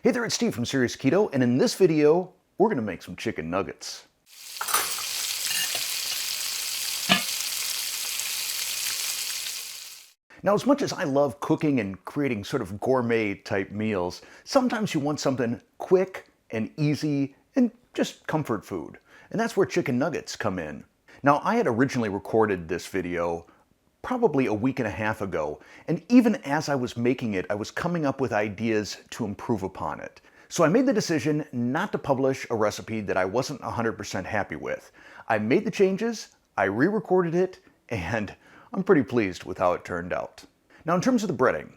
Hey there, it's Steve from Serious Keto, and in this video, we're gonna make some chicken nuggets. Now, as much as I love cooking and creating sort of gourmet type meals, sometimes you want something quick and easy and just comfort food. And that's where chicken nuggets come in. Now, I had originally recorded this video probably a week and a half ago, and even as I was making it, I was coming up with ideas to improve upon it. So I made the decision not to publish a recipe that I wasn't 100% happy with. I made the changes, I re-recorded it, and I'm pretty pleased with how it turned out. Now, in terms of the breading,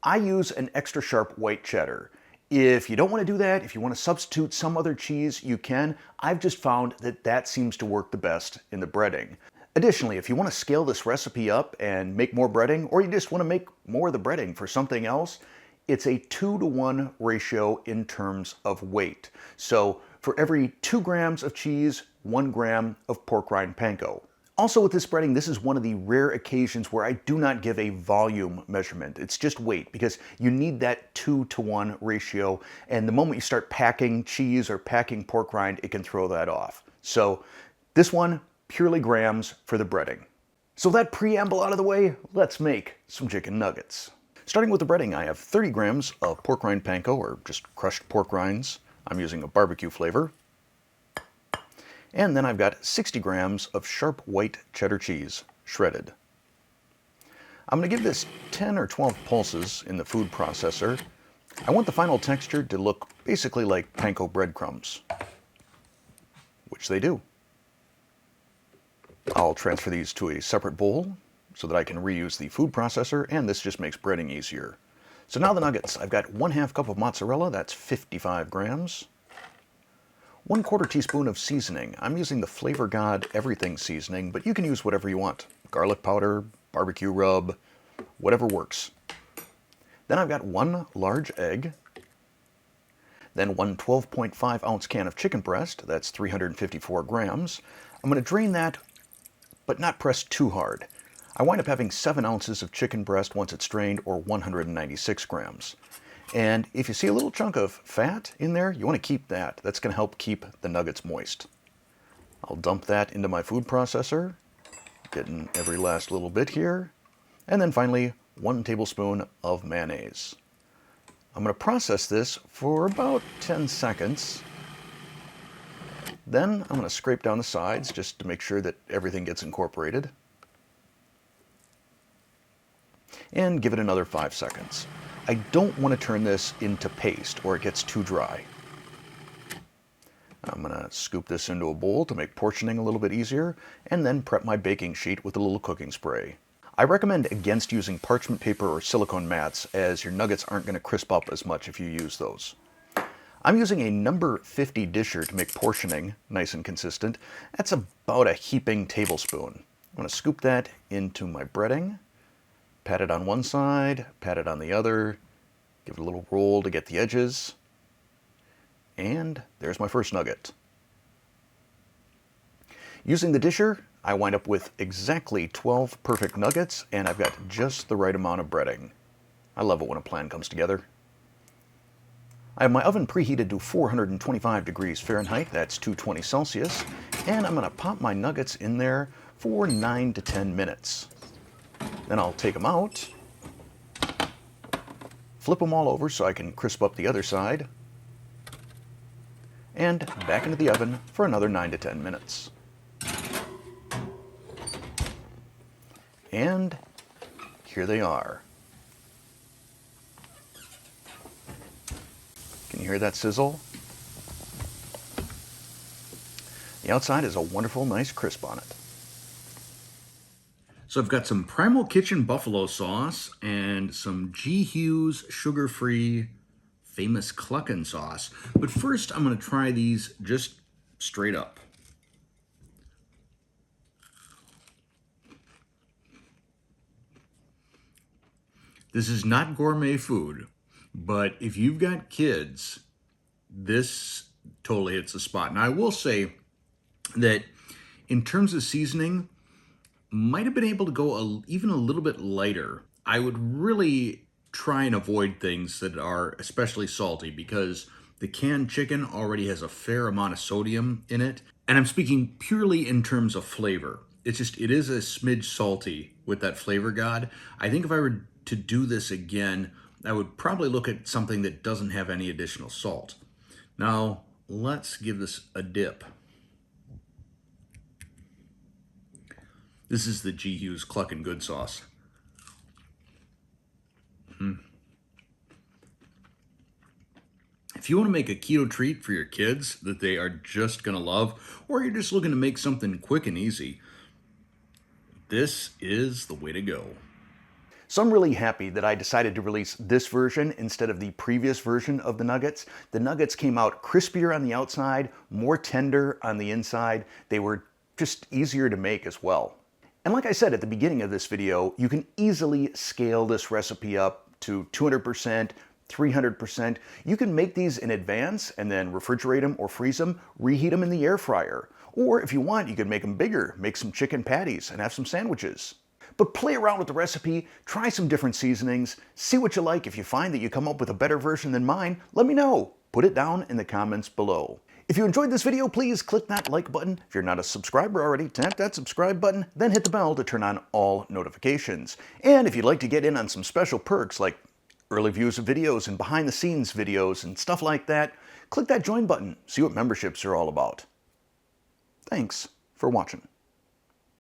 I use an extra sharp white cheddar. If you don't want to do that, if you want to substitute some other cheese, you can. I've just found that that seems to work the best in the breading. Additionally, if you want to scale this recipe up and make more breading, or you just want to make more of the breading for something else, it's a 2-to-1 ratio in terms of weight. So for every 2 grams of cheese, 1 gram of pork rind panko. Also with this breading, this is one of the rare occasions where I do not give a volume measurement. It's just weight, because you need that 2-to-1 ratio, and the moment you start packing cheese or packing pork rind, it can throw that off. So this one, purely grams for the breading. So that preamble out of the way, let's make some chicken nuggets. Starting with the breading, I have 30 grams of pork rind panko, or just crushed pork rinds. I'm using a barbecue flavor. And then I've got 60 grams of sharp white cheddar cheese, shredded. I'm going to give this 10 or 12 pulses in the food processor. I want the final texture to look basically like panko breadcrumbs, which they do. I'll transfer these to a separate bowl so that I can reuse the food processor, and this just makes breading easier. So now the nuggets. I've got 1/2 cup of mozzarella, that's 55 grams. 1/4 teaspoon of seasoning. I'm using the Flavor God Everything seasoning, but you can use whatever you want. Garlic powder, barbecue rub, whatever works. Then I've got 1 large egg. Then 1 12.5 ounce can of chicken breast, that's 354 grams. I'm going to drain that, but not press too hard. I wind up having 7 ounces of chicken breast once it's drained, or 196 grams. And if you see a little chunk of fat in there, you want to keep that. That's going to help keep the nuggets moist. I'll dump that into my food processor, getting every last little bit here. And then finally, 1 tablespoon of mayonnaise. I'm going to process this for about 10 seconds. Then I'm going to scrape down the sides just to make sure that everything gets incorporated. And give it another 5 seconds. I don't want to turn this into paste or it gets too dry. I'm going to scoop this into a bowl to make portioning a little bit easier, and then prep my baking sheet with a little cooking spray. I recommend against using parchment paper or silicone mats, as your nuggets aren't going to crisp up as much if you use those. I'm using a number 50 disher to make portioning nice and consistent. That's about a heaping tablespoon. I'm going to scoop that into my breading. Pat it on one side, pat it on the other, give it a little roll to get the edges, and there's my first nugget. Using the disher, I wind up with exactly 12 perfect nuggets, and I've got just the right amount of breading. I love it when a plan comes together. I have my oven preheated to 425 degrees Fahrenheit, that's 220 Celsius, and I'm going to pop my nuggets in there for 9 to 10 minutes. Then I'll take them out, flip them all over so I can crisp up the other side, and back into the oven for another 9 to 10 minutes. And here they are. Can you hear that sizzle? The outside is a wonderful, nice crisp on it. So I've got some Primal Kitchen buffalo sauce and some G. Hughes sugar-free famous Cluckin' sauce. But first I'm going to try these just straight up. This is not gourmet food, but if you've got kids, this totally hits the spot. Now I will say that in terms of seasoning, might have been able to go even a little bit lighter. I would really try and avoid things that are especially salty because the canned chicken already has a fair amount of sodium in it. And I'm speaking purely in terms of flavor. It is a smidge salty with that flavor god. I think if I were to do this again, I would probably look at something that doesn't have any additional salt. Now, let's give this a dip. This is the G. Hughes Cluckin' Good sauce. If you want to make a keto treat for your kids that they are just going to love, or you're just looking to make something quick and easy, this is the way to go. So I'm really happy that I decided to release this version instead of the previous version of the nuggets. The nuggets came out crispier on the outside, more tender on the inside. They were just easier to make as well. And like I said at the beginning of this video, you can easily scale this recipe up to 200%, 300%. You can make these in advance and then refrigerate them or freeze them, reheat them in the air fryer. Or if you want, you can make them bigger, make some chicken patties and have some sandwiches. But play around with the recipe, try some different seasonings, see what you like. If you find that you come up with a better version than mine, let me know. Put it down in the comments below. If you enjoyed this video, please click that like button. If you're not a subscriber already, tap that subscribe button, then hit the bell to turn on all notifications. And if you'd like to get in on some special perks like early views of videos and behind the scenes videos and stuff like that, click that join button, see what memberships are all about. Thanks for watching.